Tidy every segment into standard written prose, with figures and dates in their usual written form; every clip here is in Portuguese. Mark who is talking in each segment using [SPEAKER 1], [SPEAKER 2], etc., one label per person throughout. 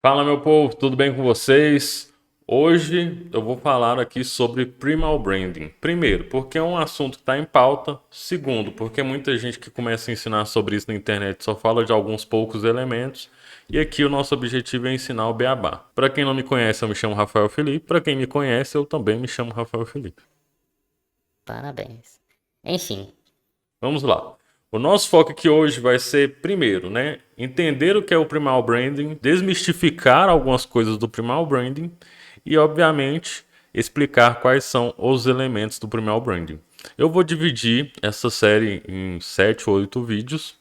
[SPEAKER 1] Fala, meu povo, tudo bem com vocês? Hoje eu vou falar aqui sobre Primal Branding. Primeiro, porque é um assunto que está em pauta. Segundo, porque muita gente que começa a ensinar sobre isso na internet só fala de alguns poucos elementos. E aqui o nosso objetivo é ensinar o beabá. Para quem não me conhece, eu me chamo Rafael Felipe. Para quem me conhece, eu também me chamo Rafael Felipe.
[SPEAKER 2] Parabéns. Enfim,
[SPEAKER 1] Vamos lá. O nosso foco aqui hoje vai ser, primeiro, né, entender o que é o Primal Branding, desmistificar algumas coisas do Primal Branding e, obviamente, explicar quais são os elementos do Primal Branding. Eu vou dividir essa série em 7 ou 8 vídeos.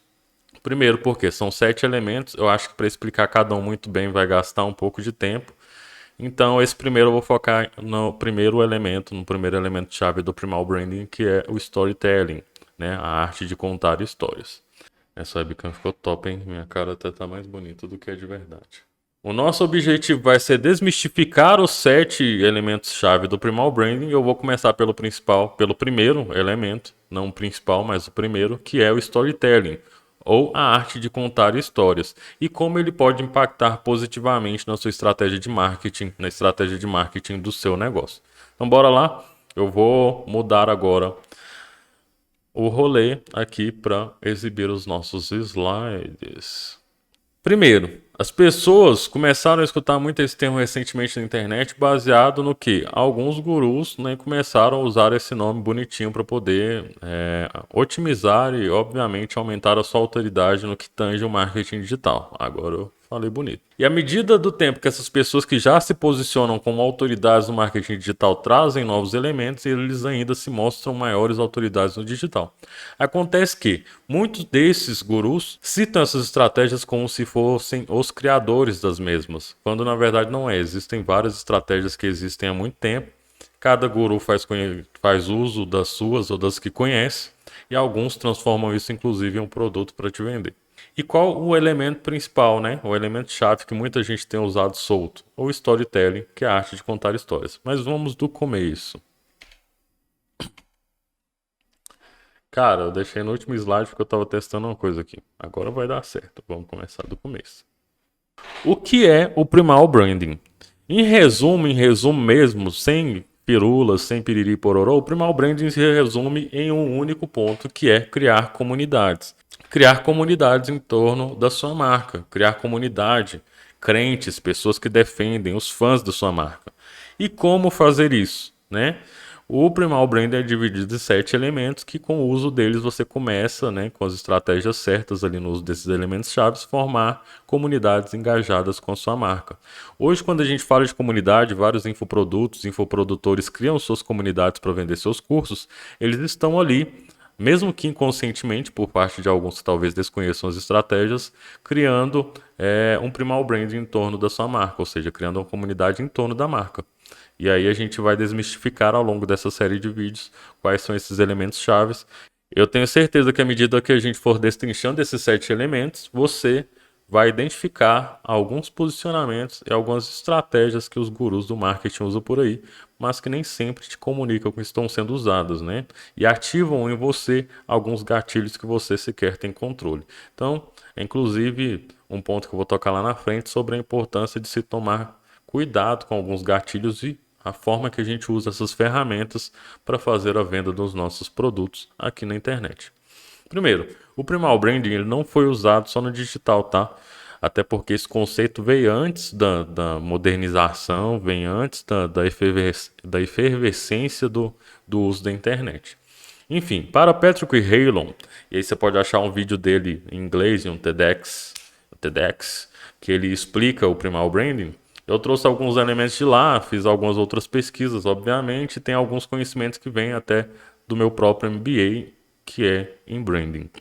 [SPEAKER 1] Primeiro, porque são 7 elementos. Eu acho que para explicar cada um muito bem vai gastar um pouco de tempo. Então, esse primeiro eu vou focar no primeiro elemento, no primeiro elemento-chave do Primal Branding, que é o storytelling, né? A arte de contar histórias. Essa webcam ficou top, hein? Minha cara até tá mais bonita do que é de verdade. O nosso objetivo vai ser desmistificar os 7 elementos-chave do Primal Branding. Eu vou começar pelo principal, pelo primeiro elemento, não o principal, mas o primeiro, que é o storytelling, ou a arte de contar histórias, e como ele pode impactar positivamente na sua estratégia de marketing, na estratégia de marketing do seu negócio. Então, bora lá. Eu vou mudar agora o rolê aqui para exibir os nossos slides. Primeiro, as pessoas começaram a escutar muito esse termo recentemente na internet, baseado no que alguns gurus, né, começaram a usar esse nome bonitinho para poder otimizar e, obviamente, aumentar a sua autoridade no que tange o marketing digital. Agora eu falei bonito. E à medida do tempo que essas pessoas que já se posicionam como autoridades no marketing digital trazem novos elementos, eles ainda se mostram maiores autoridades no digital. Acontece que muitos desses gurus citam essas estratégias como se fossem os criadores das mesmas, quando na verdade não é. Existem várias estratégias que existem há muito tempo. Cada guru faz uso das suas ou das que conhece, e alguns transformam isso inclusive em um produto para te vender. E qual o elemento principal, né? O elemento chave que muita gente tem usado solto? O storytelling, que é a arte de contar histórias. Mas vamos do começo. Cara, eu deixei no último slide porque eu estava testando uma coisa aqui. Agora vai dar certo. Vamos começar do começo. O que é o Primal Branding? Em resumo mesmo, sem pirulas, sem piriri pororô, o Primal Branding se resume em um único ponto, que é criar comunidades. Criar comunidades em torno da sua marca. Criar comunidade, crentes, pessoas que defendem, os fãs da sua marca. E como fazer isso, né? O Primal Brand é dividido em 7 elementos que com o uso deles você começa, né, com as estratégias certas ali no uso desses elementos chaves, formar comunidades engajadas com a sua marca. Hoje, quando a gente fala de comunidade, vários infoprodutos, infoprodutores criam suas comunidades para vender seus cursos, eles estão ali, mesmo que inconscientemente, por parte de alguns que talvez desconheçam as estratégias, criando um primal brand em torno da sua marca, ou seja, criando uma comunidade em torno da marca. E aí a gente vai desmistificar ao longo dessa série de vídeos quais são esses elementos chaves. Eu tenho certeza que à medida que a gente for destrinchando esses 7 elementos, você vai identificar alguns posicionamentos e algumas estratégias que os gurus do marketing usam por aí, mas que nem sempre te comunicam que estão sendo usadas, né? E ativam em você alguns gatilhos que você sequer tem controle. Então, é inclusive um ponto que eu vou tocar lá na frente sobre a importância de se tomar cuidado com alguns gatilhos e a forma que a gente usa essas ferramentas para fazer a venda dos nossos produtos aqui na internet. Primeiro, o Primal Branding ele não foi usado só no digital, tá? Até porque esse conceito veio antes da modernização, vem antes da efervescência do uso da internet. Enfim, para Patrick Halon, e aí você pode achar um vídeo dele em inglês em um TEDx, que ele explica o Primal Branding. Eu trouxe alguns elementos de lá, fiz algumas outras pesquisas, obviamente, e tem alguns conhecimentos que vêm até do meu próprio MBA, que é em branding.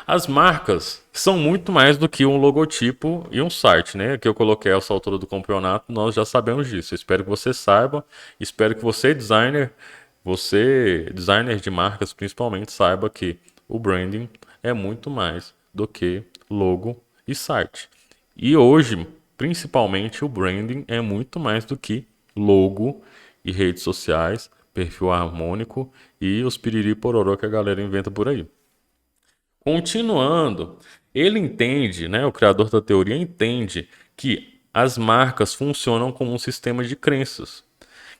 [SPEAKER 1] As marcas são muito mais do que um logotipo e um site, né? Que eu coloquei essa altura do campeonato, nós já sabemos disso. Eu espero que você saiba, espero que você, designer de marcas principalmente, saiba que o branding é muito mais do que logo e site. E hoje, principalmente, o branding é muito mais do que logo e redes sociais, perfil harmônico e os piriri pororó que a galera inventa por aí. Continuando, ele entende, né, o criador da teoria entende que as marcas funcionam como um sistema de crenças,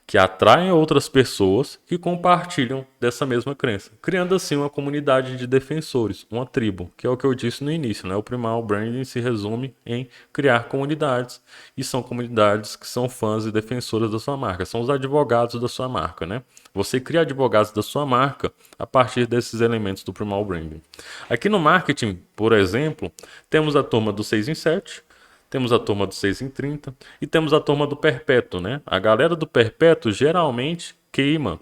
[SPEAKER 1] que atraem outras pessoas que compartilham dessa mesma crença, criando assim uma comunidade de defensores, uma tribo, que é o que eu disse no início, né? O Primal Branding se resume em criar comunidades, e são comunidades que são fãs e defensoras da sua marca, são os advogados da sua marca, né? Você cria advogados da sua marca a partir desses elementos do Primal Branding. Aqui no marketing, por exemplo, temos a turma do 6 em 7, temos a turma do 6 em 30 e temos a turma do perpétuo, né? A galera do perpétuo geralmente queima,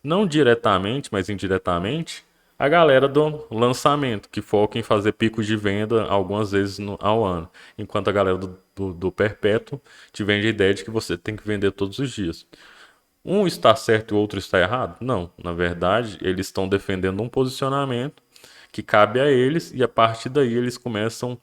[SPEAKER 1] não diretamente, mas indiretamente, a galera do lançamento, que foca em fazer picos de venda algumas vezes ao ano. Enquanto a galera do perpétuo te vende a ideia de que você tem que vender todos os dias. Um está certo e o outro está errado? Não. Na verdade, eles estão defendendo um posicionamento que cabe a eles, e a partir daí eles começam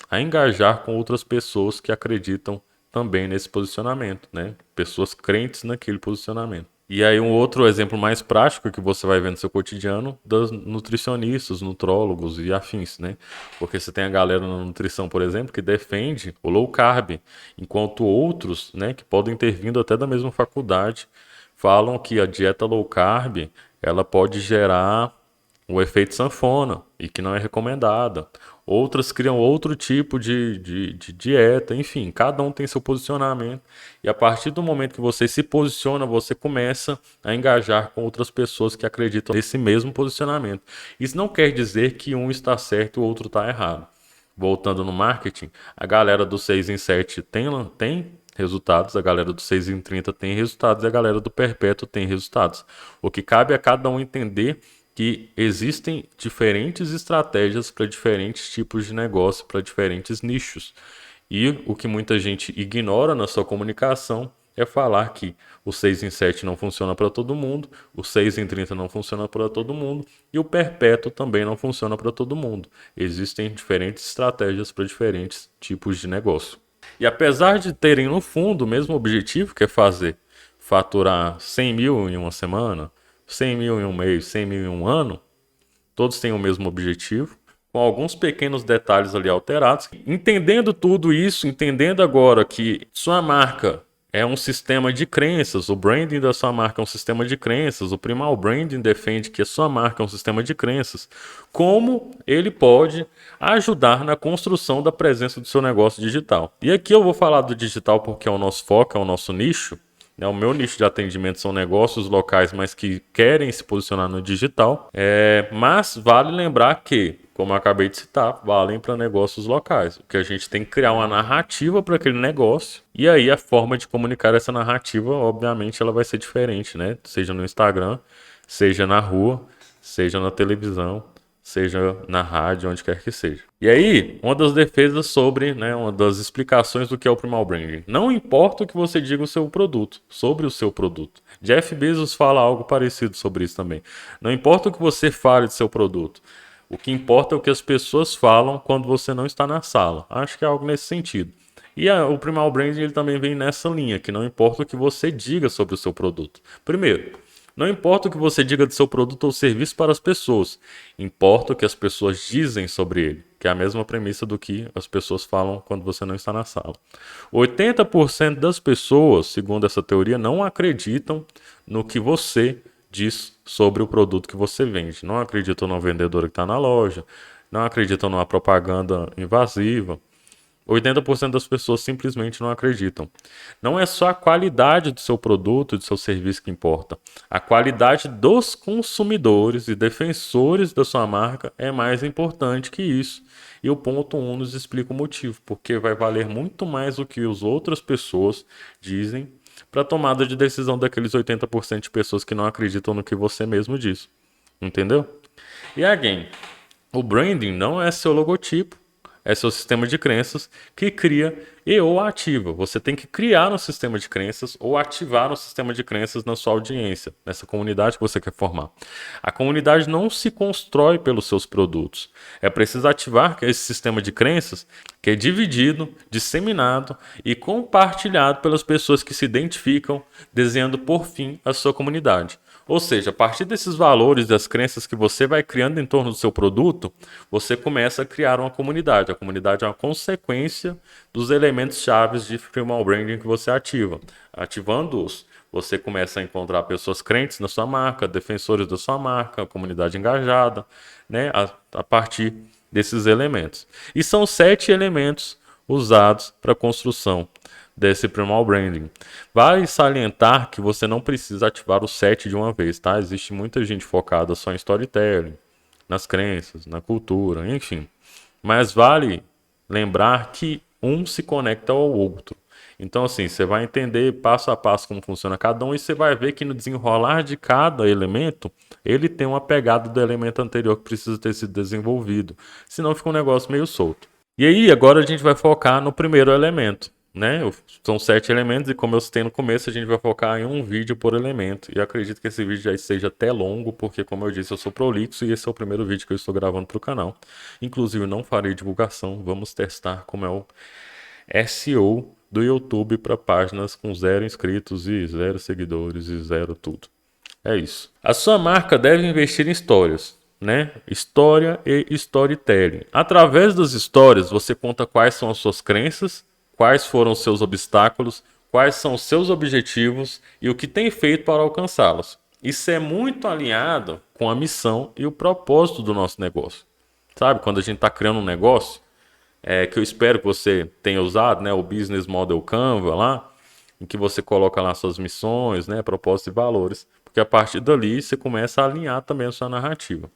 [SPEAKER 1] a engajar com outras pessoas que acreditam também nesse posicionamento, né? Pessoas crentes naquele posicionamento. E aí um outro exemplo mais prático que você vai ver no seu cotidiano, das nutricionistas, nutrólogos e afins, né? Porque você tem a galera na nutrição, por exemplo, que defende o low carb, enquanto outros, né, que podem ter vindo até da mesma faculdade, falam que a dieta low carb, ela pode gerar o efeito sanfona e que não é recomendada. Outras criam outro tipo de dieta, enfim, cada um tem seu posicionamento. E a partir do momento que você se posiciona, você começa a engajar com outras pessoas que acreditam nesse mesmo posicionamento. Isso não quer dizer que um está certo e o outro está errado. Voltando no marketing, a galera do 6 em 7 tem resultados, a galera do 6 em 30 tem resultados e a galera do perpétuo tem resultados. O que cabe a cada um entender que existem diferentes estratégias para diferentes tipos de negócio, para diferentes nichos. E o que muita gente ignora na sua comunicação é falar que o 6 em 7 não funciona para todo mundo, o 6 em 30 não funciona para todo mundo e o perpétuo também não funciona para todo mundo. Existem diferentes estratégias para diferentes tipos de negócio. E apesar de terem no fundo o mesmo objetivo, que é faturar 100 mil em uma semana, 100 mil em um mês, 100 mil em um ano, todos têm o mesmo objetivo, com alguns pequenos detalhes ali alterados. Entendendo tudo isso, entendendo agora que sua marca é um sistema de crenças, o branding da sua marca é um sistema de crenças, o Primal Branding defende que a sua marca é um sistema de crenças, como ele pode ajudar na construção da presença do seu negócio digital. E aqui eu vou falar do digital porque é o nosso foco, é o nosso nicho. O meu nicho de atendimento são negócios locais, mas que querem se posicionar no digital. Mas vale lembrar que, como eu acabei de citar, valem para negócios locais. O que a gente tem que criar uma narrativa para aquele negócio. E aí a forma de comunicar essa narrativa, obviamente, ela vai ser diferente, né? Seja no Instagram, seja na rua, seja na televisão, seja na rádio, onde quer que seja. E aí, uma das defesas sobre, né, uma das explicações do que é o Primal Branding. Não importa o que você diga o seu produto, sobre o seu produto. Jeff Bezos fala algo parecido sobre isso também. Não importa o que você fale do seu produto. O que importa é o que as pessoas falam quando você não está na sala. Acho que é algo nesse sentido. E o Primal Branding ele também vem nessa linha, que não importa o que você diga sobre o seu produto. Primeiro, não importa o que você diga do seu produto ou serviço para as pessoas, importa o que as pessoas dizem sobre ele, que é a mesma premissa do que as pessoas falam quando você não está na sala. 80% das pessoas, segundo essa teoria, não acreditam no que você diz sobre o produto que você vende. Não acreditam no vendedor que está na loja, não acreditam numa propaganda invasiva. 80% das pessoas simplesmente não acreditam. Não é só a qualidade do seu produto, do seu serviço que importa. A qualidade dos consumidores e defensores da sua marca é mais importante que isso. E o ponto 1 nos explica o motivo, porque vai valer muito mais o que as outras pessoas dizem para a tomada de decisão daqueles 80% de pessoas que não acreditam no que você mesmo diz. Entendeu? E again, o branding não é seu logotipo. É seu sistema de crenças que cria e ou ativa. Você tem que criar um sistema de crenças ou ativar um sistema de crenças na sua audiência, nessa comunidade que você quer formar. A comunidade não se constrói pelos seus produtos. É preciso ativar esse sistema de crenças que é dividido, disseminado e compartilhado pelas pessoas que se identificam, desenhando por fim a sua comunidade. Ou seja, a partir desses valores, das crenças que você vai criando em torno do seu produto, você começa a criar uma comunidade. A comunidade é uma consequência dos elementos chaves de Primal Branding que você ativa. Ativando-os, você começa a encontrar pessoas crentes na sua marca, defensores da sua marca, comunidade engajada, né, a partir desses elementos. E são 7 elementos usados para a construção desse Primal Branding. Vale salientar que você não precisa ativar o 7 de uma vez, tá? Existe muita gente focada só em storytelling, nas crenças, na cultura, enfim. Mas vale lembrar que um se conecta ao outro. Então, assim, você vai entender passo a passo como funciona cada um e você vai ver que no desenrolar de cada elemento, ele tem uma pegada do elemento anterior que precisa ter sido desenvolvido. Senão fica um negócio meio solto. E aí, agora a gente vai focar no primeiro elemento, né? São 7 elementos e como eu citei no começo, a gente vai focar em um vídeo por elemento. E eu acredito que esse vídeo já seja até longo, porque como eu disse, eu sou prolixo e esse é o primeiro vídeo que eu estou gravando para o canal. Inclusive, não farei divulgação, vamos testar como é o SEO do YouTube para páginas com 0 inscritos e 0 seguidores e 0 tudo. É isso. A sua marca deve investir em histórias, né? História e storytelling. Através das histórias, você conta quais são as suas crenças, quais foram os seus obstáculos, quais são os seus objetivos e o que tem feito para alcançá-los. Isso é muito alinhado com a missão e o propósito do nosso negócio. Sabe, quando a gente está criando um negócio, que eu espero que você tenha usado, né, o Business Model Canva lá, em que você coloca lá suas missões, né, propósitos e valores, porque a partir dali você começa a alinhar também a sua narrativa.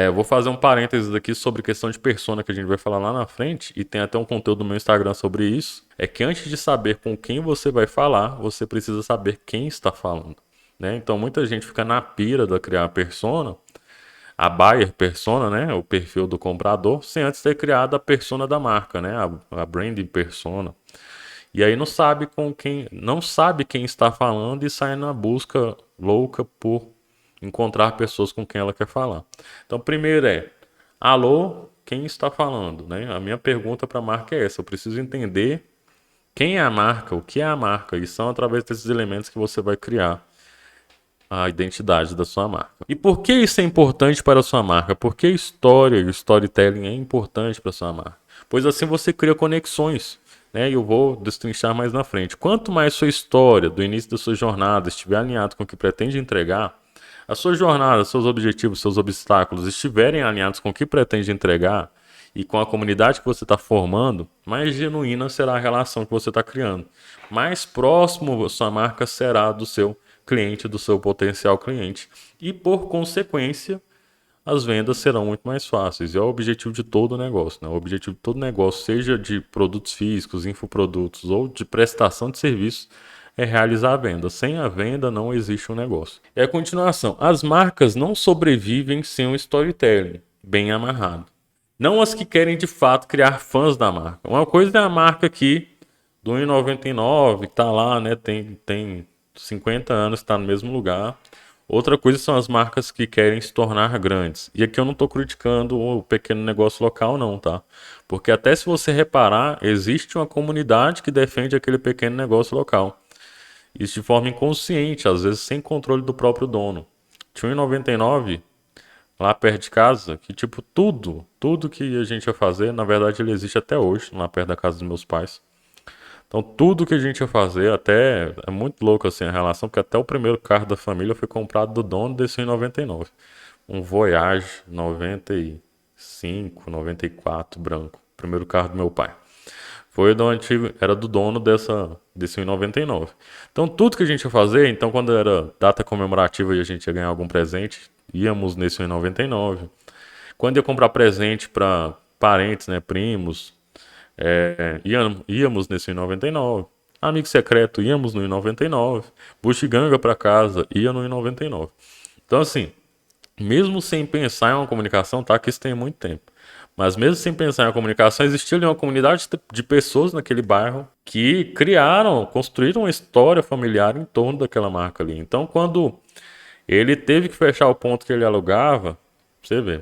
[SPEAKER 1] Eu vou fazer um parênteses aqui sobre questão de persona que a gente vai falar lá na frente, e tem até um conteúdo no meu Instagram sobre isso, é que antes de saber com quem você vai falar, você precisa saber quem está falando, né? Então muita gente fica na pira de criar a persona, a buyer persona, né, o perfil do comprador, sem antes ter criado a persona da marca, né, a branding persona. E aí não sabe quem está falando e sai na busca louca por encontrar pessoas com quem ela quer falar. Então, primeiro alô, quem está falando, né? A minha pergunta para a marca é essa, eu preciso entender quem é a marca, o que é a marca, e são através desses elementos que você vai criar a identidade da sua marca. E por que isso é importante para a sua marca? Por que história e storytelling é importante para a sua marca? Pois assim você cria conexões, né? E eu vou destrinchar mais na frente. Quanto mais sua história, do início da sua jornada, estiver alinhado com o que pretende entregar, a sua jornada, seus objetivos, seus obstáculos estiverem alinhados com o que pretende entregar e com a comunidade que você está formando, mais genuína será a relação que você está criando. Mais próximo a sua marca será do seu cliente, do seu potencial cliente. E, por consequência, as vendas serão muito mais fáceis. E é o objetivo de todo negócio, né? O objetivo de todo negócio, seja de produtos físicos, infoprodutos ou de prestação de serviços, é realizar a venda. Sem a venda não existe um negócio. E a continuação. As marcas não sobrevivem sem um storytelling bem amarrado. Não as que querem de fato criar fãs da marca. Uma coisa é a marca que do 1,99 que está lá, né? Tem 50 anos, está no mesmo lugar. Outra coisa são as marcas que querem se tornar grandes. E aqui eu não estou criticando o pequeno negócio local, não, tá? Porque até se você reparar, existe uma comunidade que defende aquele pequeno negócio local. Isso de forma inconsciente, às vezes sem controle do próprio dono. Tinha 1,99 lá perto de casa, que tipo, tudo que a gente ia fazer, na verdade ele existe até hoje, lá perto da casa dos meus pais. Então tudo que a gente ia fazer, até é muito louco assim a relação, porque até o primeiro carro da família foi comprado do dono desse em 99. Um Voyage 95, 94 branco, primeiro carro do meu pai. Foi do antigo, era do dono desse em 99. Então tudo que a gente ia fazer, então quando era data comemorativa e a gente ia ganhar algum presente, íamos nesse em 99. Quando ia comprar presente para parentes, né, primos, íamos nesse em 99. Amigo secreto, íamos no em 99. Buxiganga para casa, ia no em 99. Então, assim, mesmo sem pensar em uma comunicação, tá? Que isso tem muito tempo. Mas mesmo sem pensar em uma comunicação, existiu ali uma comunidade de pessoas naquele bairro que construíram uma história familiar em torno daquela marca ali. Então, quando ele teve que fechar o ponto que ele alugava, você vê,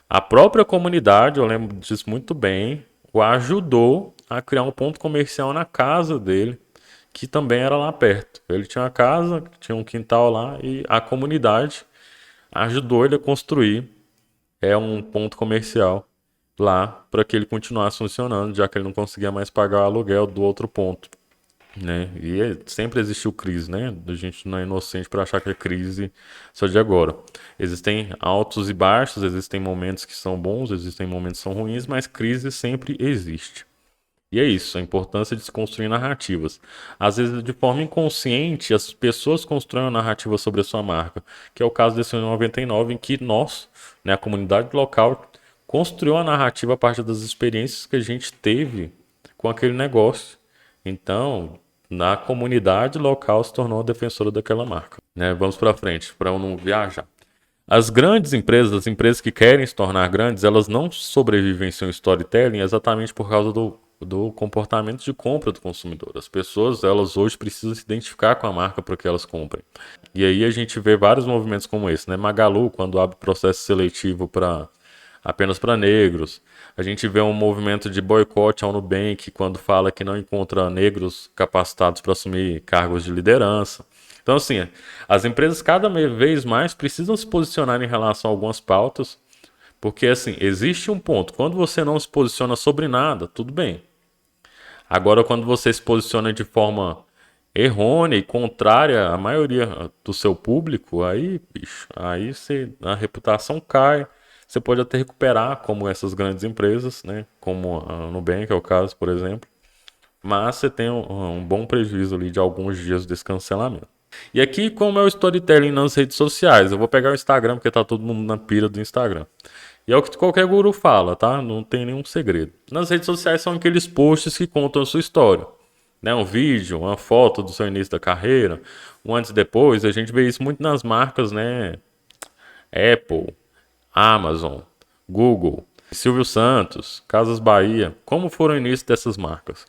[SPEAKER 1] a própria comunidade, eu lembro disso muito bem, o ajudou a criar um ponto comercial na casa dele, que também era lá perto. Ele tinha uma casa, tinha um quintal lá e a comunidade ajudou ele a construir um ponto comercial lá para que ele continuasse funcionando, já que ele não conseguia mais pagar o aluguel do outro ponto, né? E sempre existiu crise, né? A gente não é inocente para achar que é crise só de agora. Existem altos e baixos, existem momentos que são bons, existem momentos que são ruins, mas crise sempre existe. E é isso, a importância de se construir narrativas. Às vezes, de forma inconsciente, as pessoas constroem uma narrativa sobre a sua marca, que é o caso desse 99, em que nós, né, a comunidade local, construiu a narrativa a partir das experiências que a gente teve com aquele negócio. Então, na comunidade local se tornou a defensora daquela marca. Né? Vamos para frente, para eu não viajar. As grandes empresas, as empresas que querem se tornar grandes, elas não sobrevivem sem o storytelling exatamente por causa do comportamento de compra do consumidor. As pessoas, elas hoje precisam se identificar com a marca para que elas comprem. E aí a gente vê vários movimentos como esse, né? Magalu, quando abre processo seletivo apenas para negros. A gente vê um movimento de boicote ao Nubank, quando fala que não encontra negros capacitados para assumir cargos de liderança. Então, assim, as empresas cada vez mais precisam se posicionar em relação a algumas pautas, porque, assim, existe um ponto. Quando você não se posiciona sobre nada, tudo bem. Agora, quando você se posiciona de forma errônea e contrária à maioria do seu público, aí, bicho, aí a reputação cai. Você pode até recuperar, como essas grandes empresas, né? Como a Nubank, é o caso, por exemplo. Mas você tem um bom prejuízo ali de alguns dias desse cancelamento. E aqui, como é o storytelling nas redes sociais, eu vou pegar o Instagram, porque tá todo mundo na pira do Instagram. E é o que qualquer guru fala, tá? Não tem nenhum segredo. Nas redes sociais são aqueles posts que contam a sua história. Né? Um vídeo, uma foto do seu início da carreira, um antes e depois. A gente vê isso muito nas marcas, né? Apple, Amazon, Google, Silvio Santos, Casas Bahia. Como foram o início dessas marcas?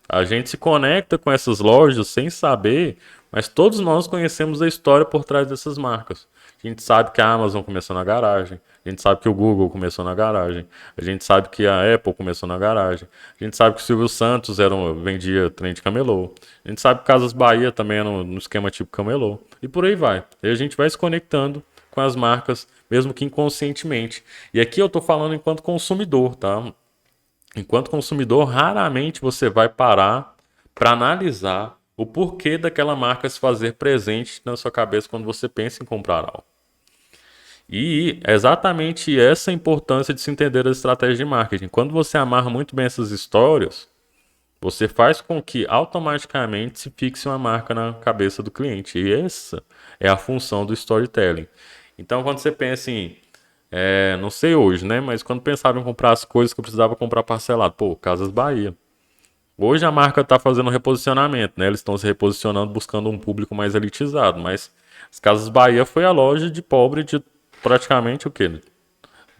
[SPEAKER 1] A gente se conecta com essas lojas sem saber, mas todos nós conhecemos a história por trás dessas marcas. A gente sabe que a Amazon começou na garagem, a gente sabe que o Google começou na garagem, a gente sabe que a Apple começou na garagem, a gente sabe que o Silvio Santos vendia trem de camelô, a gente sabe que Casas Bahia também era no esquema tipo camelô, e por aí vai. E a gente vai se conectando com as marcas, mesmo que inconscientemente. E aqui eu estou falando enquanto consumidor, tá? Enquanto consumidor, raramente você vai parar para analisar o porquê daquela marca se fazer presente na sua cabeça quando você pensa em comprar algo. E é exatamente essa a importância de se entender as estratégias de marketing. Quando você amarra muito bem essas histórias, você faz com que automaticamente se fixe uma marca na cabeça do cliente. E essa é a função do storytelling. Então, quando você pensa em não sei hoje, né? Mas quando pensaram em comprar as coisas que eu precisava comprar parcelado, pô, Casas Bahia. Hoje a marca está fazendo um reposicionamento, né? Eles estão se reposicionando buscando um público mais elitizado, mas as Casas Bahia foi a loja de pobre de praticamente o quê?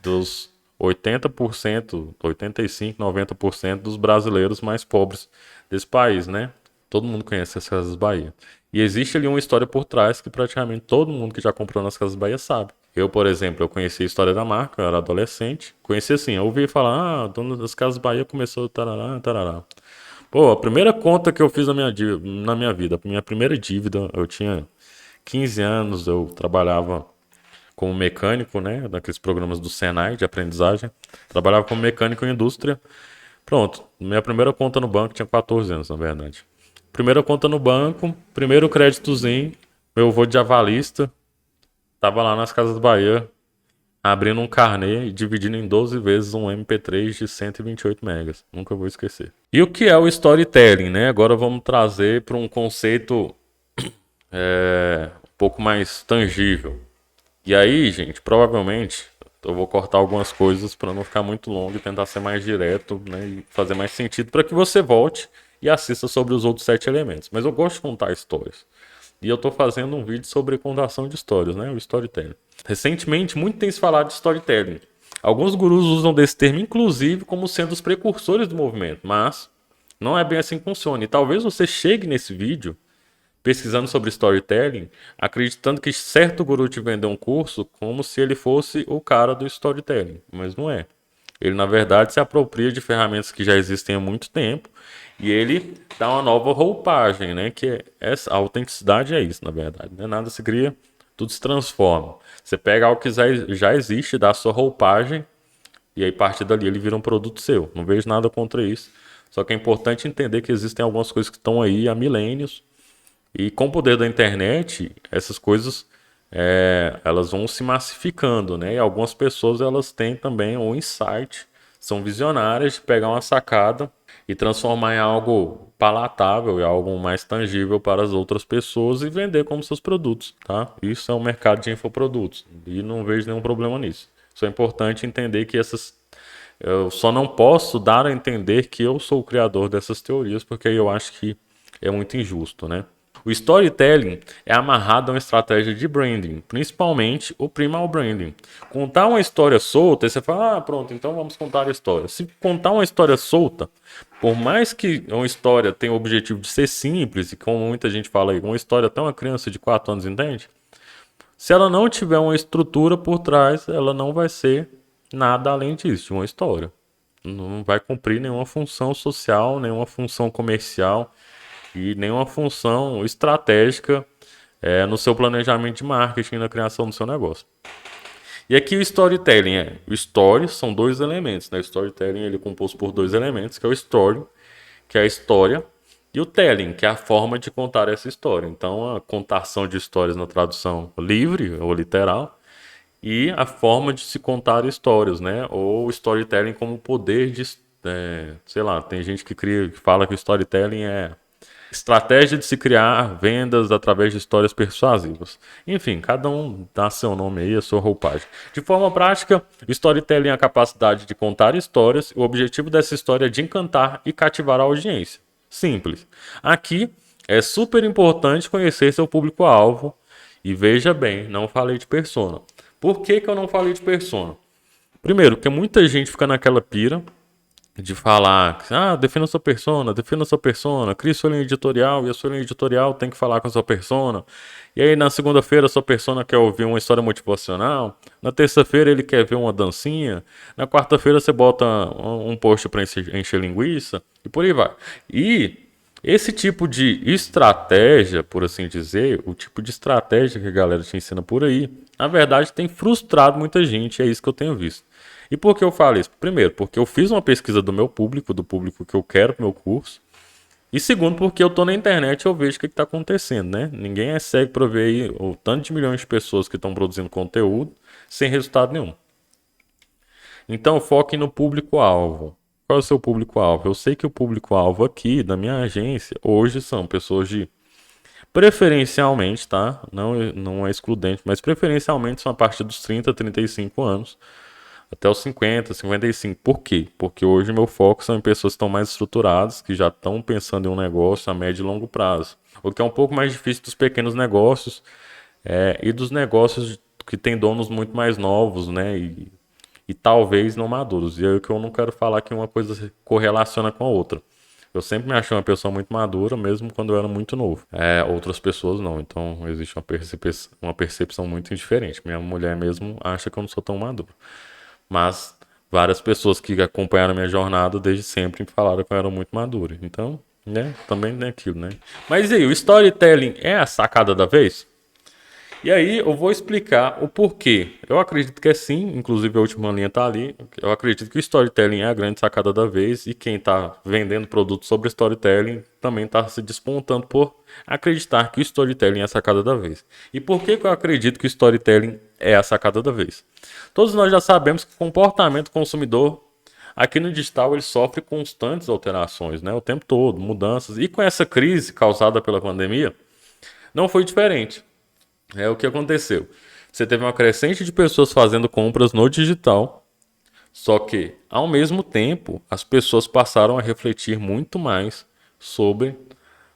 [SPEAKER 1] Dos 80%, 85%, 90% dos brasileiros mais pobres desse país, né? Todo mundo conhece as Casas Bahia. E existe ali uma história por trás que praticamente todo mundo que já comprou nas Casas Bahia sabe. Eu, por exemplo, eu conheci a história da marca, eu era adolescente. Conheci assim, eu ouvi falar, a dona das Casas Bahia começou tarará, tarará. Pô, a primeira conta que eu fiz na minha vida, a minha primeira dívida, eu tinha 15 anos, eu trabalhava como mecânico, né, naqueles programas do Senai de aprendizagem. Trabalhava como mecânico em indústria. Pronto, minha primeira conta no banco tinha 14 anos, na verdade. Primeira conta no banco, primeiro créditozinho, meu avô de avalista, tava lá nas Casas Bahia, abrindo um carnê e dividindo em 12 vezes um MP3 de 128 megas. Nunca vou esquecer. E o que é o storytelling, né? Agora vamos trazer para um conceito um pouco mais tangível. E aí, gente, provavelmente eu vou cortar algumas coisas para não ficar muito longo e tentar ser mais direto, né, e fazer mais sentido para que você volte e assista sobre os outros 7 elementos. Mas eu gosto de contar histórias. E eu estou fazendo um vídeo sobre contação de histórias, né, o storytelling. Recentemente, muito tem se falado de storytelling. Alguns gurus usam desse termo, inclusive, como sendo os precursores do movimento, mas não é bem assim que funciona. E talvez você chegue nesse vídeo pesquisando sobre storytelling, acreditando que certo guru te vendeu um curso como se ele fosse o cara do storytelling, mas não é. Ele, na verdade, se apropria de ferramentas que já existem há muito tempo e ele dá uma nova roupagem, né? A autenticidade é isso, na verdade, né? Nada se cria, tudo se transforma. Você pega algo que já existe, dá a sua roupagem e aí, a partir dali, ele vira um produto seu. Não vejo nada contra isso. Só que é importante entender que existem algumas coisas que estão aí há milênios. E com o poder da internet, essas coisas elas vão se massificando, né? E algumas pessoas elas têm também um insight, são visionárias de pegar uma sacada e transformar em algo palatável e algo mais tangível para as outras pessoas e vender como seus produtos, tá? Isso é um mercado de infoprodutos e não vejo nenhum problema nisso. Só é importante entender que eu só não posso dar a entender que eu sou o criador dessas teorias, porque aí eu acho que é muito injusto, né? O storytelling é amarrado a uma estratégia de branding, principalmente o primal branding. Contar uma história solta, aí você fala, pronto, então vamos contar a história. Se contar uma história solta, por mais que uma história tenha o objetivo de ser simples, e como muita gente fala aí, uma história até uma criança de 4 anos entende, se ela não tiver uma estrutura por trás, ela não vai ser nada além disso, de uma história. Não vai cumprir nenhuma função social, nenhuma função comercial e nenhuma função estratégica no seu planejamento de marketing e na criação do seu negócio. E aqui o storytelling o story são dois elementos, né? O storytelling ele é composto por dois elementos, que é o story, que é a história, e o telling, que é a forma de contar essa história. Então, a contação de histórias na tradução livre ou literal, e a forma de se contar histórias, né? Ou storytelling como poder de, sei lá, tem gente que fala que o storytelling é estratégia de se criar vendas através de histórias persuasivas. Enfim, cada um dá seu nome aí, a sua roupagem. De forma prática, storytelling é a capacidade de contar histórias. O objetivo dessa história é de encantar e cativar a audiência. Simples. Aqui é super importante conhecer seu público-alvo. E veja bem, não falei de persona. Por que eu não falei de persona? Primeiro, porque muita gente fica naquela pira de falar, defina sua persona, crie sua linha editorial e a sua linha editorial tem que falar com a sua persona. E aí na segunda-feira a sua persona quer ouvir uma história motivacional, na terça-feira ele quer ver uma dancinha, na quarta-feira você bota um post para encher linguiça e por aí vai. E esse tipo de estratégia, por assim dizer, o tipo de estratégia que a galera te ensina por aí, na verdade tem frustrado muita gente, é isso que eu tenho visto. E por que eu falo isso? Primeiro, porque eu fiz uma pesquisa do meu público, do público que eu quero pro meu curso. E segundo, porque eu tô na internet e eu vejo o que está acontecendo, né? Ninguém é cego para ver aí o tanto de milhões de pessoas que estão produzindo conteúdo sem resultado nenhum. Então, foque no público-alvo. Qual é o seu público-alvo? Eu sei que o público-alvo aqui da minha agência hoje são pessoas de preferencialmente, tá? Não é excludente, mas preferencialmente são a partir dos 30, 35 anos até os 50, 55. Por quê? Porque hoje meu foco são em pessoas que estão mais estruturadas, que já estão pensando em um negócio a médio e longo prazo. O que é um pouco mais difícil dos pequenos negócios e dos negócios que têm donos muito mais novos, né? E talvez não maduros. E é o que eu não quero falar que uma coisa se correlaciona com a outra. Eu sempre me achei uma pessoa muito madura, mesmo quando eu era muito novo. Outras pessoas não. Então existe uma percepção muito diferente. Minha mulher mesmo acha que eu não sou tão maduro. Mas várias pessoas que acompanharam a minha jornada desde sempre falaram que eu era muito maduro. Então, né, também é aquilo, né? Mas e aí, o storytelling é a sacada da vez? E aí eu vou explicar o porquê. Eu acredito que é sim, inclusive a última linha tá ali. Eu acredito que o storytelling é a grande sacada da vez e quem tá vendendo produtos sobre storytelling também tá se despontando por acreditar que o storytelling é a sacada da vez. E por que eu acredito que o storytelling é a sacada da vez? Todos nós já sabemos que o comportamento consumidor aqui no digital ele sofre constantes alterações, né? O tempo todo, mudanças. E com essa crise causada pela pandemia, não foi diferente. É o que aconteceu. Você teve uma crescente de pessoas fazendo compras no digital, só que, ao mesmo tempo, as pessoas passaram a refletir muito mais sobre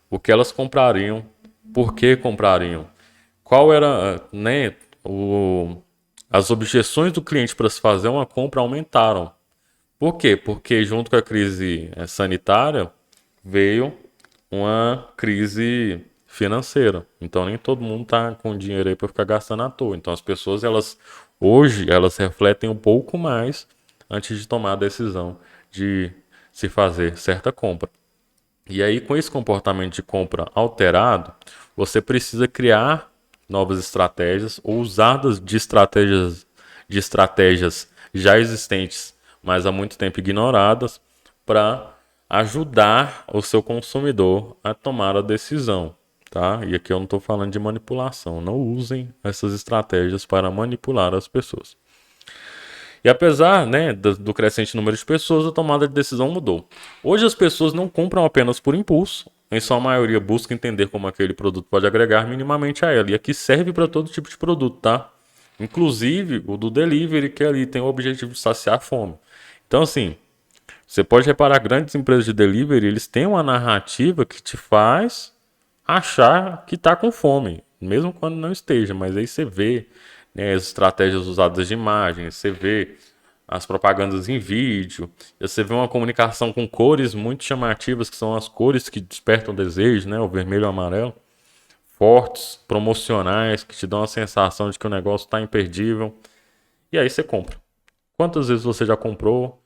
[SPEAKER 1] o que elas comprariam, por que comprariam, qual era, né, as objeções do cliente para se fazer uma compra aumentaram. Por quê? Porque junto com a crise sanitária veio uma crise financeira. Então nem todo mundo tá com dinheiro aí para ficar gastando à toa. Então as pessoas hoje elas refletem um pouco mais antes de tomar a decisão de se fazer certa compra. E aí, com esse comportamento de compra alterado, você precisa criar novas estratégias ou usar de estratégias já existentes, mas há muito tempo ignoradas, para ajudar o seu consumidor a tomar a decisão, tá? E aqui eu não estou falando de manipulação. Não usem essas estratégias para manipular as pessoas. E apesar, né, do crescente número de pessoas, a tomada de decisão mudou. Hoje as pessoas não compram apenas por impulso, em sua maioria busca entender como aquele produto pode agregar minimamente a ela. E aqui serve para todo tipo de produto, tá? Inclusive o do delivery, que ali tem o objetivo de saciar a fome. Então, assim, você pode reparar, grandes empresas de delivery, eles têm uma narrativa que te faz achar que está com fome, mesmo quando não esteja. Mas aí você vê, né, as estratégias usadas de imagem, você vê as propagandas em vídeo, você vê uma comunicação com cores muito chamativas, que são as cores que despertam desejo, né, o vermelho e o amarelo, fortes, promocionais, que te dão a sensação de que o negócio está imperdível. E aí você compra. Quantas vezes você já comprou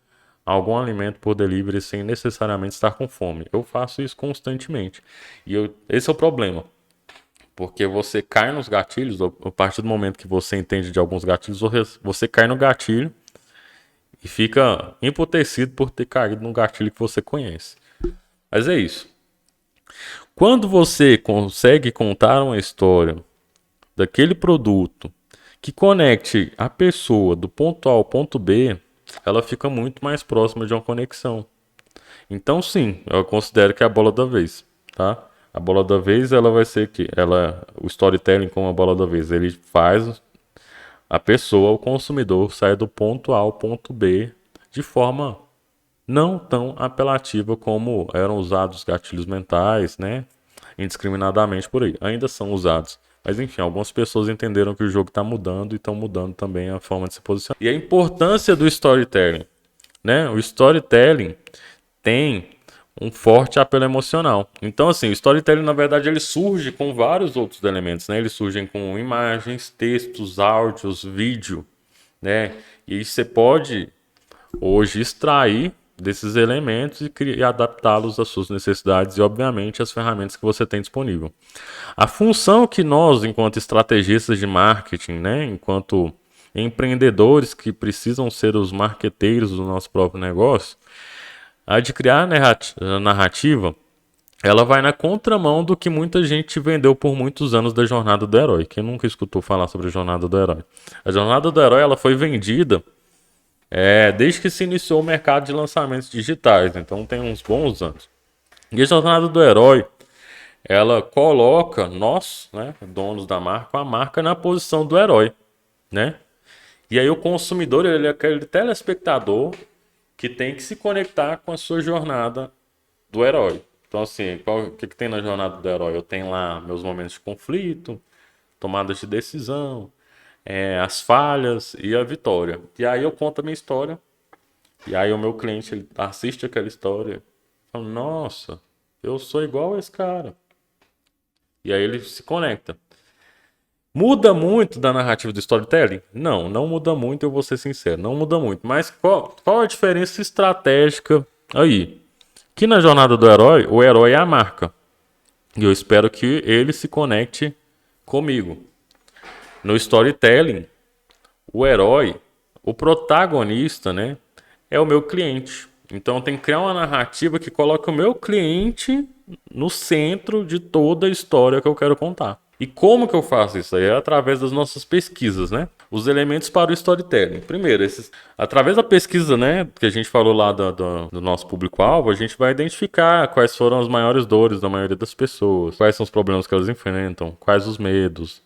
[SPEAKER 1] algum alimento por delivery sem necessariamente estar com fome? Eu faço isso constantemente. Esse é o problema. Porque você cai nos gatilhos, a partir do momento que você entende de alguns gatilhos, você cai no gatilho e fica emputecido por ter caído num gatilho que você conhece. Mas é isso. Quando você consegue contar uma história daquele produto que conecte a pessoa do ponto A ao ponto B, ela fica muito mais próxima de uma conexão. Então, sim, eu considero que é a bola da vez, tá? A bola da vez, ela vai ser que o storytelling como a bola da vez, ele faz a pessoa, o consumidor, sair do ponto A ao ponto B de forma não tão apelativa como eram usados os gatilhos mentais, né? Indiscriminadamente por aí. Ainda são usados. Mas enfim, algumas pessoas entenderam que o jogo está mudando e estão mudando também a forma de se posicionar. E a importância do storytelling, né? O storytelling tem um forte apelo emocional. Então, assim, o storytelling, na verdade, ele surge com vários outros elementos, né? Eles surgem com imagens, textos, áudios, vídeo, né? E você pode hoje extrair desses elementos e adaptá-los às suas necessidades e, obviamente, às ferramentas que você tem disponível. A função que nós, enquanto estrategistas de marketing, né, enquanto empreendedores que precisam ser os marqueteiros do nosso próprio negócio, a de criar a narrativa, ela vai na contramão do que muita gente vendeu por muitos anos da jornada do herói. Quem nunca escutou falar sobre a jornada do herói? A jornada do herói, ela foi vendida desde que se iniciou o mercado de lançamentos digitais, então tem uns bons anos. E a jornada do herói, ela coloca nós, né, donos da marca, a marca na posição do herói, né? E aí o consumidor, ele é aquele telespectador que tem que se conectar com a sua jornada do herói. Então, assim, o que tem na jornada do herói? Eu tenho lá meus momentos de conflito, tomadas de decisão, as falhas e a vitória. E aí eu conto a minha história. E aí o meu cliente, ele assiste aquela história e fala, nossa, eu sou igual a esse cara. E aí ele se conecta. Muda muito da narrativa do storytelling? Não, não muda muito, eu vou ser sincero, não muda muito. Mas qual a diferença estratégica aí? Que na jornada do herói, o herói é a marca. E eu espero que ele se conecte comigo. No storytelling, o herói, o protagonista, né, é o meu cliente. Então tem que criar uma narrativa que coloque o meu cliente no centro de toda a história que eu quero contar. E como que eu faço isso? Aí é através das nossas pesquisas, né? Os elementos para o storytelling. Primeiro, através da pesquisa, né, que a gente falou lá do nosso público-alvo, a gente vai identificar quais foram as maiores dores da maioria das pessoas, quais são os problemas que elas enfrentam, quais os medos.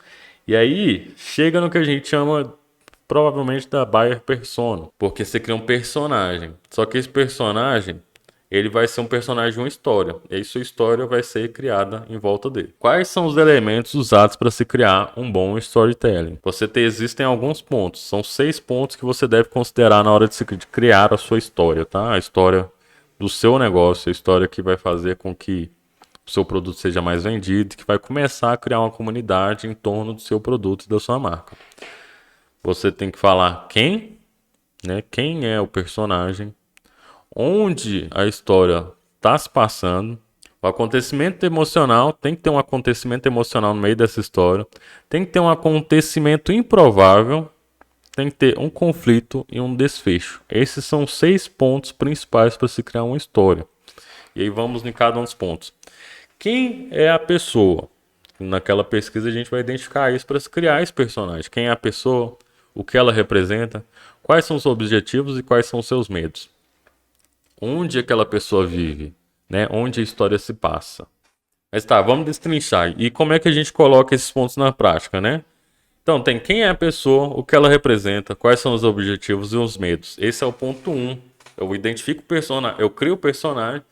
[SPEAKER 1] E aí, chega no que a gente chama provavelmente da buyer persona, porque você cria um personagem. Só que esse personagem, ele vai ser um personagem de uma história. E aí sua história vai ser criada em volta dele. Quais são os elementos usados para se criar um bom storytelling? Existem alguns pontos. São 6 pontos que você deve considerar na hora de criar a sua história, tá? A história do seu negócio, a história que vai fazer com que o seu produto seja mais vendido, que vai começar a criar uma comunidade em torno do seu produto e da sua marca. Você tem que falar quem, né? Quem é o personagem, onde a história está se passando. O acontecimento emocional, tem que ter um acontecimento emocional no meio dessa história. Tem que ter um acontecimento improvável. Tem que ter um conflito e um desfecho. Esses são 6 pontos principais para se criar uma história. E aí vamos em cada um dos pontos. Quem é a pessoa? Naquela pesquisa a gente vai identificar isso para se criar esse personagem. Quem é a pessoa? O que ela representa? Quais são os objetivos e quais são os seus medos? Onde aquela pessoa vive? Né? Onde a história se passa? Mas tá, vamos destrinchar. E como é que a gente coloca esses pontos na prática, né? Então, tem quem é a pessoa, o que ela representa, quais são os objetivos e os medos. Esse é o ponto 1. Eu identifico o personagem, eu crio o personagem,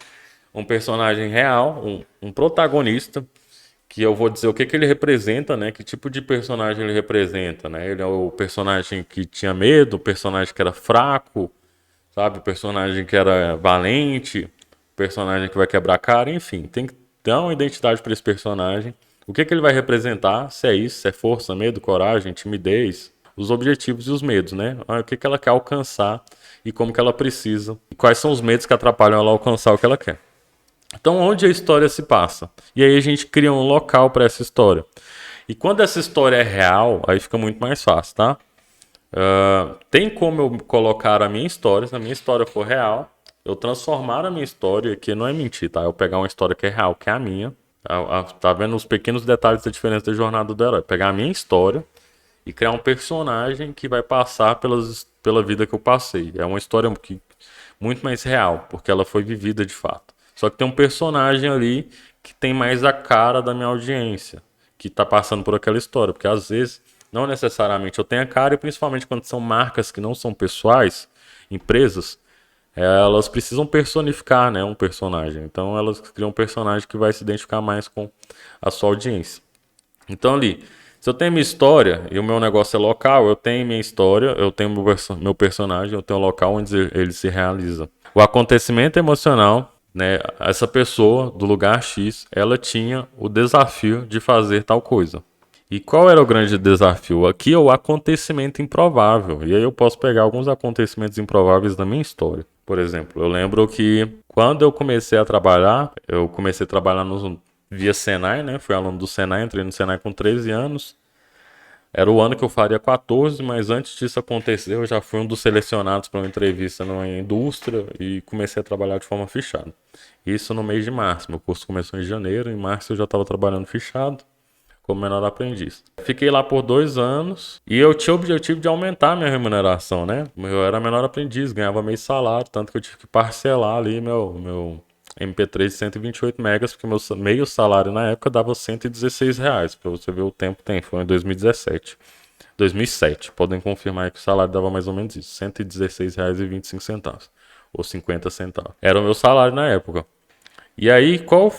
[SPEAKER 1] um personagem real, um protagonista, que eu vou dizer o que, que ele representa, né? Que tipo de personagem ele representa, né? Ele é o personagem que tinha medo, o personagem que era fraco, sabe? O personagem que era valente, o personagem que vai quebrar a cara, enfim. Tem que dar uma identidade para esse personagem. O que, que ele vai representar? Se é isso, se é força, medo, coragem, timidez, os objetivos e os medos, né? O que, que ela quer alcançar e como que ela precisa. E quais são os medos que atrapalham ela alcançar o que ela quer. Então, onde a história se passa? E aí a gente cria um local para essa história. E quando essa história é real, aí fica muito mais fácil, tá? Tem como eu colocar a minha história, se a minha história for real, eu transformar a minha história, que não é mentir, tá? Eu pegar uma história que é real, que é a minha, tá vendo os pequenos detalhes da diferença da jornada do herói? Pegar a minha história e criar um personagem que vai passar pela vida que eu passei. É uma história muito mais real, porque ela foi vivida de fato. Só que tem um personagem ali que tem mais a cara da minha audiência, que tá passando por aquela história, porque às vezes não necessariamente eu tenho a cara, e principalmente quando são marcas que não são pessoais, empresas, elas precisam personificar, né, um personagem. Então elas criam um personagem que vai se identificar mais com a sua audiência. Então ali, se eu tenho minha história e o meu negócio é local, eu tenho minha história, eu tenho meu personagem, eu tenho o local onde ele se realiza. O acontecimento emocional, né, essa pessoa do lugar X, ela tinha o desafio de fazer tal coisa. E qual era o grande desafio? Aqui é o acontecimento improvável. E aí eu posso pegar alguns acontecimentos improváveis da minha história. Por exemplo, eu lembro que quando eu comecei a trabalhar via Senai, né? Fui aluno do Senai, entrei no Senai com 13 anos. Era o ano que eu faria 14, mas antes disso acontecer, eu já fui um dos selecionados para uma entrevista numa indústria e comecei a trabalhar de forma fechada. Isso no mês de março. Meu curso começou em janeiro, em março eu já estava trabalhando fechado como menor aprendiz. Fiquei lá por 2 anos e eu tinha o objetivo de aumentar a minha remuneração, né? Eu era menor aprendiz, ganhava meio salário, tanto que eu tive que parcelar ali meu MP3 de 128 megas, porque meu meio salário na época dava R$ 116, para você ver o tempo tem, foi em 2017. 2007, podem confirmar que o salário dava mais ou menos isso, R$ 116,25, ou 50 centavos. Era o meu salário na época. E aí, qual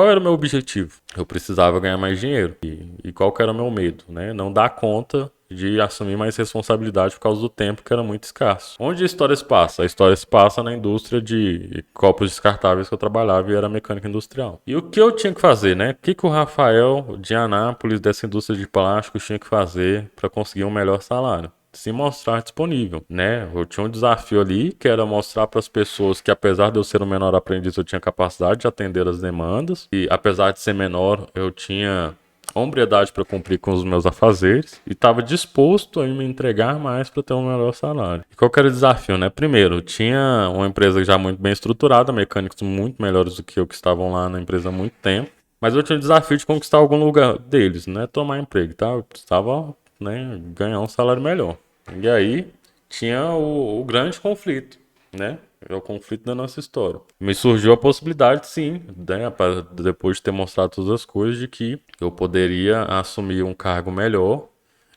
[SPEAKER 1] era o meu objetivo? Eu precisava ganhar mais dinheiro. E qual que era o meu medo, né? Não dar conta de assumir mais responsabilidade por causa do tempo que era muito escasso. Onde a história se passa? A história se passa na indústria de copos descartáveis que eu trabalhava e era mecânica industrial. E o que eu tinha que fazer, né? O que o Rafael de Anápolis, dessa indústria de plásticos, tinha que fazer para conseguir um melhor salário? Se mostrar disponível, né? Eu tinha um desafio ali que era mostrar para as pessoas que apesar de eu ser o menor aprendiz, eu tinha capacidade de atender as demandas e apesar de ser menor, eu tinha hombridade para cumprir com os meus afazeres e estava disposto a me entregar mais para ter um melhor salário. E qual que era o desafio, né? Primeiro, tinha uma empresa já muito bem estruturada, mecânicos muito melhores do que eu que estavam lá na empresa há muito tempo, mas eu tinha o desafio de conquistar algum lugar deles, né? Tomar emprego, tá? Eu precisava, né, ganhar um salário melhor. E aí tinha o grande conflito, né? É o conflito da nossa história. Me surgiu a possibilidade, sim, né, depois de ter mostrado todas as coisas, de que eu poderia assumir um cargo melhor,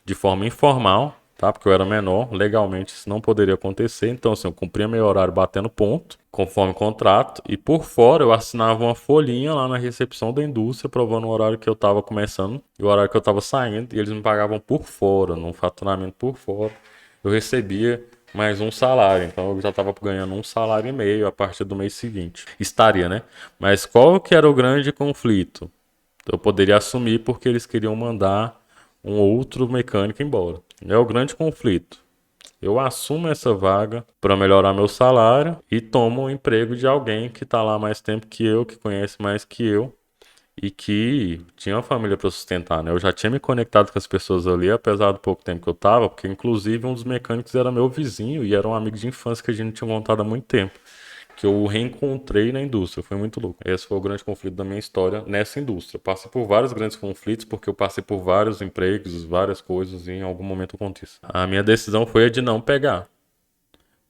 [SPEAKER 1] de forma informal, tá? Porque eu era menor, legalmente isso não poderia acontecer. Então, assim, eu cumpria meu horário batendo ponto, conforme o contrato, e por fora eu assinava uma folhinha lá na recepção da indústria, provando o horário que eu estava começando e o horário que eu estava saindo, e eles me pagavam por fora, num faturamento por fora. Eu recebia mais um salário, então eu já estava ganhando um salário e meio a partir do mês seguinte. Estaria, né? Mas qual que era o grande conflito? Eu poderia assumir porque eles queriam mandar um outro mecânico embora. É o grande conflito. eu assumo essa vaga para melhorar meu salário e tomo o emprego de alguém que está lá mais tempo que eu, que conhece mais que eu e que tinha uma família para sustentar, né? Eu já tinha me conectado com as pessoas ali, apesar do pouco tempo que eu tava, porque inclusive um dos mecânicos era meu vizinho e era um amigo de infância que a gente não tinha montado há muito tempo, que eu reencontrei na indústria. Foi muito louco. Esse foi o grande conflito da minha história nessa indústria. Eu passei por vários grandes conflitos porque eu passei por vários empregos, várias coisas e em algum momento eu conto isso. A minha decisão foi a de não pegar,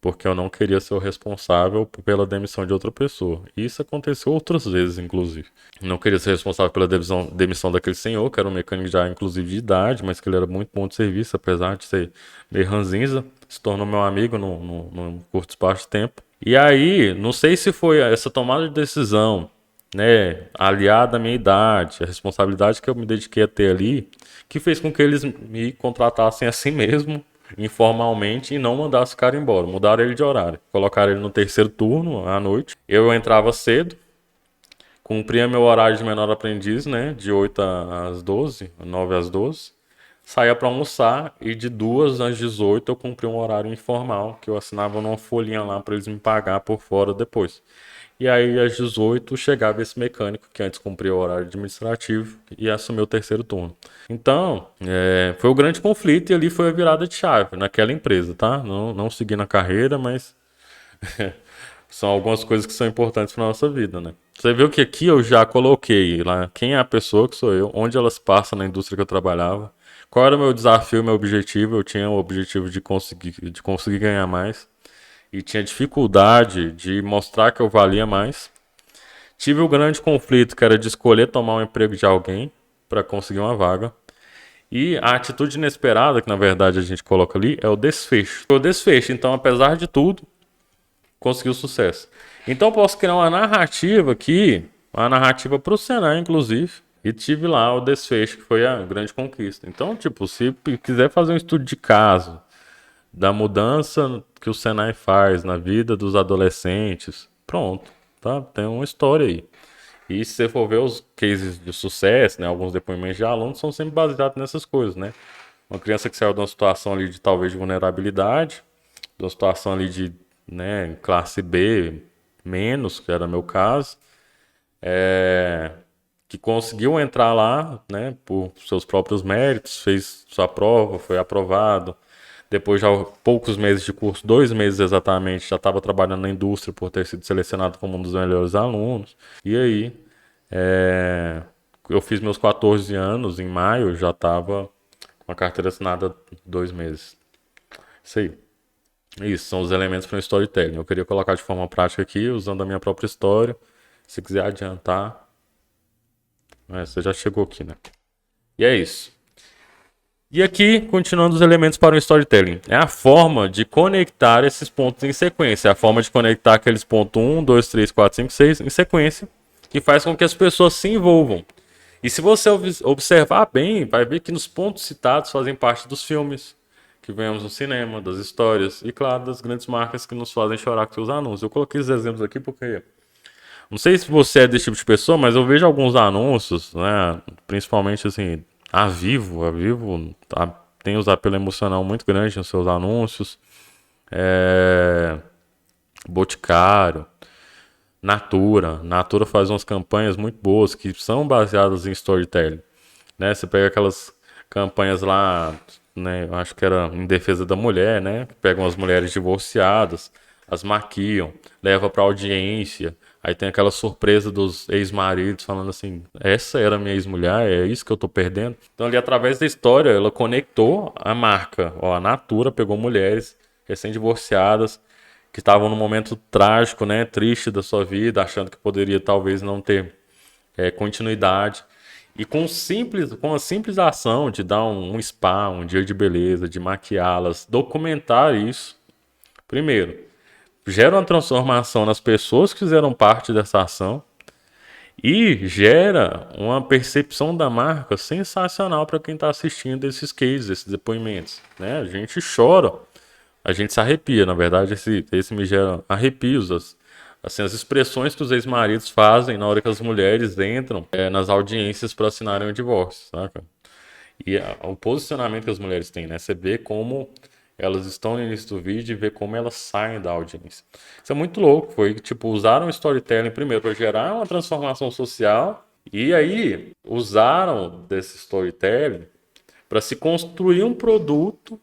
[SPEAKER 1] porque eu não queria ser o responsável pela demissão de outra pessoa. E isso aconteceu outras vezes, inclusive. Não queria ser responsável pela demissão daquele senhor, que era um mecânico já, inclusive, de idade, mas que ele era muito bom de serviço, apesar de ser meio ranzinza. Se tornou meu amigo num curto espaço de tempo. E aí, não sei se foi essa tomada de decisão, né, aliada à minha idade, a responsabilidade que eu me dediquei a ter ali, que fez com que eles me contratassem assim mesmo, informalmente, e não mandassem o cara embora. Mudaram ele de horário. Colocaram ele no terceiro turno, à noite. Eu entrava cedo, cumpria meu horário de menor aprendiz, né, de 8 às 12, 9 às 12. Saía para almoçar e de 2 às 18 eu cumpria um horário informal, que eu assinava numa folhinha lá para eles me pagar por fora depois. E aí, às 18, chegava esse mecânico que antes cumpria o horário administrativo e assumiu o terceiro turno. Então, foi o grande conflito e ali foi a virada de chave naquela empresa, tá? Não segui na carreira, mas são algumas coisas que são importantes para nossa vida, né? Você viu que aqui eu já coloquei lá quem é a pessoa que sou eu, onde elas passam na indústria que eu trabalhava, qual era o meu desafio, meu objetivo. Eu tinha o objetivo de conseguir ganhar mais e tinha dificuldade de mostrar que eu valia mais. Tive o grande conflito que era de escolher tomar um emprego de alguém para conseguir uma vaga. E a atitude inesperada, que na verdade a gente coloca ali, é o desfecho. O desfecho, então, apesar de tudo, conseguiu sucesso. Então eu posso criar uma narrativa aqui, uma narrativa para o Senai, inclusive, e tive lá o desfecho, que foi a grande conquista. Então, tipo, se quiser fazer um estudo de caso da mudança que o Senai faz na vida dos adolescentes, pronto, tá? Tem uma história aí. E se você for ver os cases de sucesso, né, alguns depoimentos de alunos são sempre baseados nessas coisas, né? Uma criança que saiu de uma situação ali de talvez de vulnerabilidade, de uma situação ali de, né, classe B menos, que era meu caso, que conseguiu entrar lá, né, por seus próprios méritos, fez sua prova, foi aprovado. Depois de poucos meses de curso, 2 meses exatamente, já estava trabalhando na indústria por ter sido selecionado como um dos melhores alunos. E aí, eu fiz meus 14 anos, em maio, já estava com a carteira assinada há 2 meses. Isso aí. Isso, são os elementos para o storytelling. Eu queria colocar de forma prática aqui, usando a minha própria história. Se quiser adiantar, você já chegou aqui, né? E é isso. E aqui, continuando os elementos para o storytelling. É a forma de conectar esses pontos em sequência. É a forma de conectar aqueles pontos 1, 2, 3, 4, 5, 6 em sequência, que faz com que as pessoas se envolvam. E se você observar bem, vai ver que nos pontos citados fazem parte dos filmes que vemos no cinema, das histórias e, claro, das grandes marcas que nos fazem chorar com seus anúncios. Eu coloquei esses exemplos aqui porque não sei se você é desse tipo de pessoa, mas eu vejo alguns anúncios, né? Principalmente assim, a Vivo tem um apelo emocional muito grande nos seus anúncios. Boticário, Natura faz umas campanhas muito boas que são baseadas em storytelling, né? Você pega aquelas campanhas lá, né? Eu acho que era em defesa da mulher, né? Que pegam as mulheres divorciadas, as maquiam, leva para audiência. Aí tem aquela surpresa dos ex-maridos falando assim: essa era a minha ex-mulher, é isso que eu tô perdendo. Então, ali através da história, ela conectou a marca. Ó, a Natura pegou mulheres recém-divorciadas que estavam num momento trágico, né? Triste da sua vida, achando que poderia talvez não ter continuidade. E com a simples ação de dar um spa, um dia de beleza, de maquiá-las, documentar isso, primeiro, gera uma transformação nas pessoas que fizeram parte dessa ação e gera uma percepção da marca sensacional para quem está assistindo esses cases, esses depoimentos, né? A gente chora, a gente se arrepia, na verdade, esse me gera arrepios, as expressões que os ex-maridos fazem na hora que as mulheres entram nas audiências para assinarem o divórcio, saca? E o posicionamento que as mulheres têm, né? Você vê como elas estão no início do vídeo e ver como elas saem da audiência. Isso é muito louco. Foi tipo, usaram o storytelling primeiro para gerar uma transformação social e aí usaram desse storytelling para se construir um produto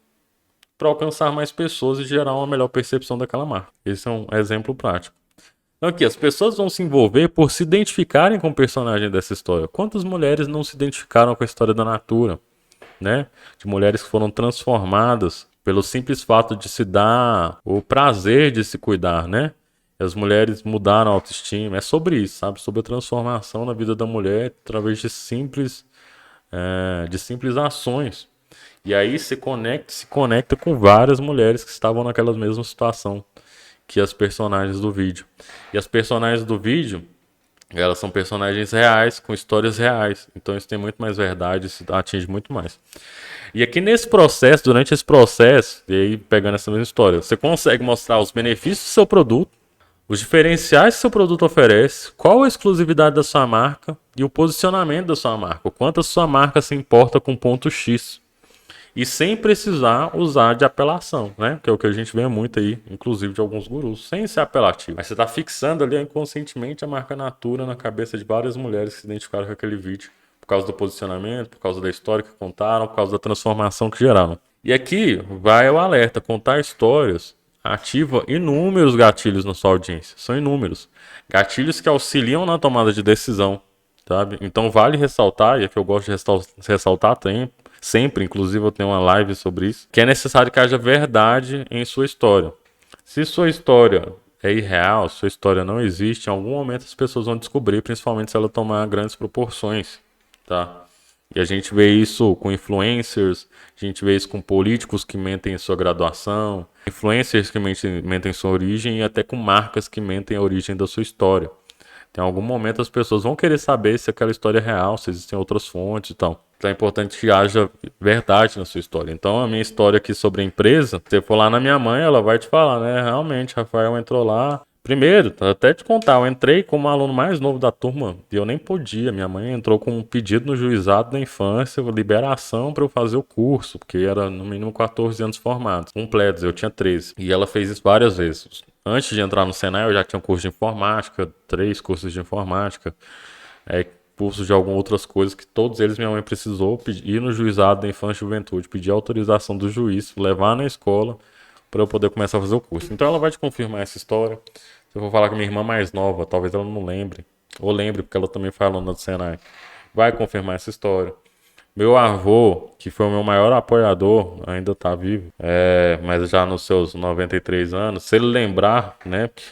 [SPEAKER 1] para alcançar mais pessoas e gerar uma melhor percepção daquela marca. Esse é um exemplo prático. Então, aqui, as pessoas vão se envolver por se identificarem com o personagem dessa história. Quantas mulheres não se identificaram com a história da Natura, né? De mulheres que foram transformadas pelo simples fato de se dar o prazer de se cuidar, né? As mulheres mudaram a autoestima. É sobre isso, sabe? Sobre a transformação na vida da mulher através de simples ações. E aí se conecta com várias mulheres que estavam naquela mesma situação que as personagens do vídeo. E as personagens do vídeo, elas são personagens reais, com histórias reais. Então isso tem muito mais verdade, isso atinge muito mais. E aqui nesse processo, durante esse processo, e aí pegando essa mesma história, você consegue mostrar os benefícios do seu produto, os diferenciais que seu produto oferece, qual a exclusividade da sua marca e o posicionamento da sua marca. O quanto a sua marca se importa com ponto X. E sem precisar usar de apelação, né? Que é o que a gente vê muito aí, inclusive de alguns gurus, sem ser apelativo. Mas você está fixando ali inconscientemente a marca Natura na cabeça de várias mulheres que se identificaram com aquele vídeo, por causa do posicionamento, por causa da história que contaram, por causa da transformação que geraram. E aqui vai o alerta: contar histórias ativa inúmeros gatilhos na sua audiência. São inúmeros. Gatilhos que auxiliam na tomada de decisão, sabe? Então vale ressaltar, e é que eu gosto de ressaltar sempre, inclusive eu tenho uma live sobre isso, que é necessário que haja verdade em sua história. Se sua história é irreal, sua história não existe, em algum momento as pessoas vão descobrir, principalmente se ela tomar grandes proporções, tá? E a gente vê isso com influencers, a gente vê isso com políticos que mentem em sua graduação, influencers que mentem em sua origem e até com marcas que mentem a origem da sua história. Em algum momento as pessoas vão querer saber se aquela história é real, se existem outras fontes e tal. Então é importante que haja verdade na sua história. Então a minha história aqui sobre a empresa, se você for lá na minha mãe, ela vai te falar, né? Realmente, Rafael entrou lá. Primeiro, até te contar, eu entrei como aluno mais novo da turma e eu nem podia. Minha mãe entrou com um pedido no juizado da infância, liberação para eu fazer o curso, porque era no mínimo 14 anos formados, completos, eu tinha 13. E ela fez isso várias vezes. Antes de entrar no Senai, eu já tinha um curso de informática, 3 cursos de informática, cursos de algumas outras coisas, que todos eles minha mãe precisou ir no juizado da infância e juventude, pedir autorização do juiz, levar na escola para eu poder começar a fazer o curso. Então ela vai te confirmar essa história. Se eu for falar com minha irmã mais nova, talvez ela não lembre, ou lembre porque ela também foi aluna do Senai, vai confirmar essa história. Meu avô, que foi o meu maior apoiador, ainda está vivo, mas já nos seus 93 anos, se ele lembrar, né, porque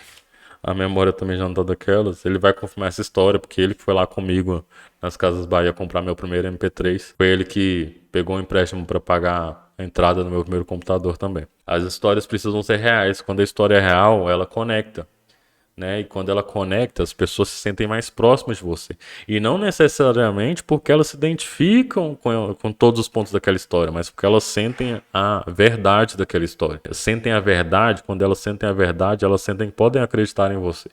[SPEAKER 1] a memória também já não tá daquelas, ele vai confirmar essa história, porque ele que foi lá comigo nas Casas Bahia comprar meu primeiro MP3. Foi ele que pegou um empréstimo para pagar a entrada no meu primeiro computador também. As histórias precisam ser reais. Quando a história é real, ela conecta, né? E quando ela conecta, as pessoas se sentem mais próximas de você. E não necessariamente porque elas se identificam com todos os pontos daquela história, mas porque elas sentem a verdade daquela história. Sentem a verdade, quando elas sentem a verdade, elas sentem que podem acreditar em você.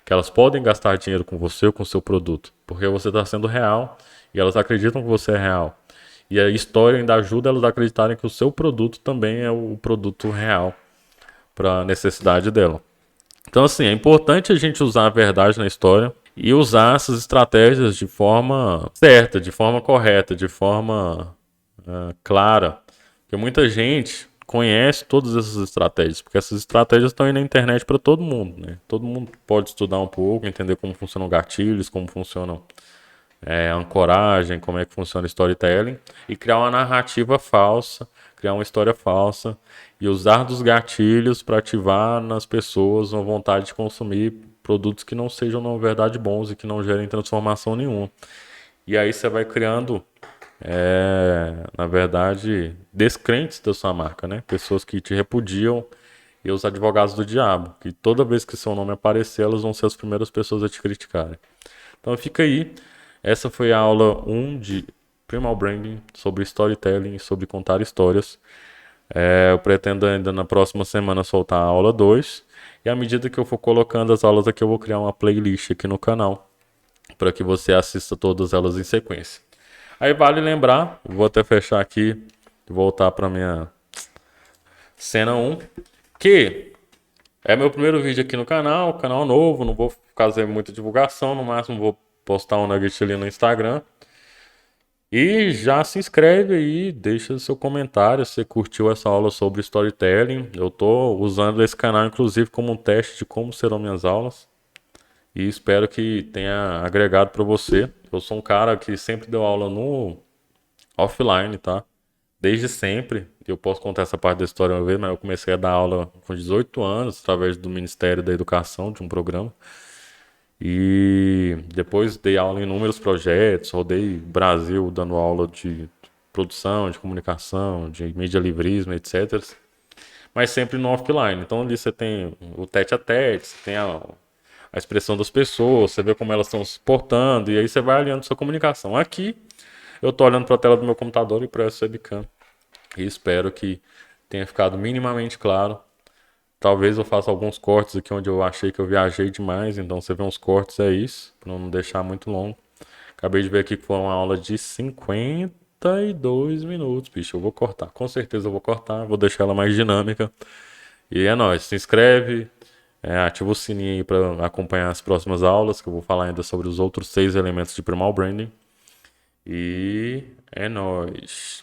[SPEAKER 1] Que elas podem gastar dinheiro com você ou com o seu produto. Porque você está sendo real e elas acreditam que você é real. E a história ainda ajuda elas a acreditarem que o seu produto também é o produto real para a necessidade dela. Então, assim, é importante a gente usar a verdade na história e usar essas estratégias de forma certa, de forma correta, de forma clara. Porque muita gente conhece todas essas estratégias, porque essas estratégias estão aí na internet para todo mundo, né? Todo mundo pode estudar um pouco, entender como funcionam gatilhos, como funcionam ancoragem, como é que funciona storytelling, e criar uma narrativa falsa, criar uma história falsa, e usar dos gatilhos para ativar nas pessoas uma vontade de consumir produtos que não sejam, na verdade, bons e que não gerem transformação nenhuma. E aí você vai criando, na verdade, descrentes da sua marca, né? Pessoas que te repudiam e os advogados do diabo, que toda vez que seu nome aparecer, elas vão ser as primeiras pessoas a te criticarem. Então fica aí. Essa foi a aula 1 de Primal Branding, sobre storytelling, sobre contar histórias. Eu pretendo ainda na próxima semana soltar a aula 2. E à medida que eu for colocando as aulas aqui, eu vou criar uma playlist aqui no canal, para que você assista todas elas em sequência. Aí vale lembrar, vou até fechar aqui e voltar para minha Cena 1, que é meu primeiro vídeo aqui no canal novo, não vou fazer muita divulgação, no máximo vou postar um nugget ali no Instagram. E já se inscreve aí, deixa seu comentário se você curtiu essa aula sobre storytelling. Eu tô usando esse canal inclusive como um teste de como serão minhas aulas e espero que tenha agregado para você. Eu sou um cara que sempre deu aula no offline, tá? Desde sempre. Eu posso contar essa parte da história uma vez, mas eu comecei a dar aula com 18 anos através do Ministério da Educação, de um programa. E depois dei aula em inúmeros projetos, rodei Brasil dando aula de produção, de comunicação, de medialivrismo, etc. Mas sempre no offline. Então ali você tem o tete a tete, você tem a expressão das pessoas, você vê como elas estão se portando, e aí você vai alinhando sua comunicação. Aqui eu tô olhando para a tela do meu computador e para essa webcam. E espero que tenha ficado minimamente claro. Talvez eu faça alguns cortes aqui onde eu achei que eu viajei demais, então você vê uns cortes, é isso, para não deixar muito longo. Acabei de ver aqui que foi uma aula de 52 minutos, bicho. Eu vou cortar, com certeza eu vou cortar, vou deixar ela mais dinâmica. E é nóis, se inscreve, ativa o sininho aí para acompanhar as próximas aulas, que eu vou falar ainda sobre os outros 6 elementos de Primal Branding. E é nóis.